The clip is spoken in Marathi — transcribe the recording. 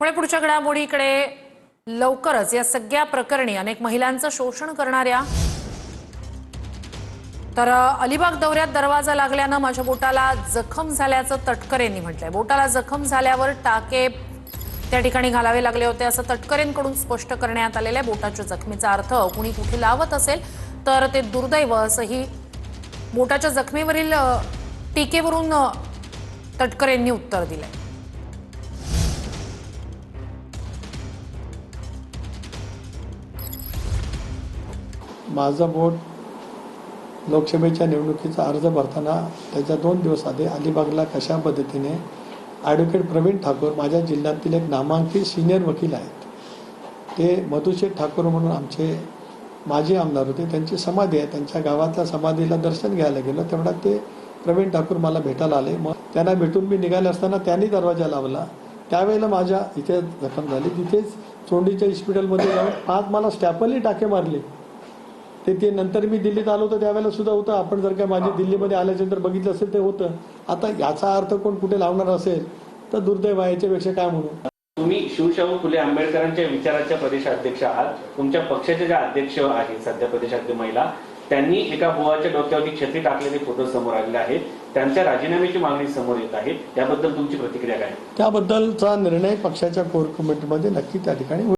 पुणे पुढच्या घडामोडीकडे लवकरच या सगळ्या प्रकरणी अनेक महिलांचं शोषण करणाऱ्या तर अलिबाग दौऱ्यात दरवाजा लागल्यानं माझ्या बोटाला जखम झाल्याचं तटकरेंनी म्हटलंय। बोटाला जखम झाल्यावर टाके त्या ठिकाणी घालावे लागले होते असं तटकरेंकडून स्पष्ट करण्यात आलेल्या बोटाच्या जखमीचा अर्थ कुणी कुठे लावत असेल तर ते दुर्दैव असंही बोटाच्या जखमीवरील टीकेवरून तटकरेंनी उत्तर दिलंय। माझं बोट लोकसभेच्या निवडणुकीचा अर्ज भरताना त्याच्या 2 दिवस आधी अलिबागला कशा पद्धतीने ॲडव्होकेट प्रवीण ठाकूर माझ्या जिल्ह्यातील एक नामांकित सिनियर वकील आहेत, ते मधुशेठ ठाकूर म्हणून आमचे माजी आमदार होते, त्यांची समाधी आहे, त्यांच्या गावातल्या समाधीला दर्शन घ्यायला गेलो तेवढा ते प्रवीण ठाकूर मला भेटायला आले। मग त्यांना भेटून मी निघाले असताना त्यांनी दरवाजा लावला। त्यावेळेला माझ्या इथे जखम झाली, तिथेच चोंडीच्या हॉस्पिटलमध्ये जाऊन 5 मला स्टॅपलनी टाके मारले। ते नंतर मी दिल्लीत आलो होतो त्यावेळेला सुद्धा होतं। आपण जर का माझी दिल्लीमध्ये आल्यानंतर बघितलं असेल ते होतं। आता याचा अर्थ कोण कुठे लावणार असेल तर दुर्दैव आहे, याच्यापेक्षा काय म्हणू। तुम्ही शिवशाहू फुले आंबेडकरांच्या विचाराच्या प्रदेशाध्यक्ष आहात। तुमच्या पक्षाचे जे अध्यक्ष आहेत सध्या प्रदेशाध्यक्ष महिला, त्यांनी एका बुवाच्या डोक्यावरती छत्री टाकलेले फोटो समोर आलेले आहेत, त्यांच्या राजीनाम्याची मागणी समोर येत आहे, त्याबद्दल तुमची प्रतिक्रिया काय? त्याबद्दलचा निर्णय पक्षाच्या कोर कमिटीमध्ये नक्की त्या ठिकाणी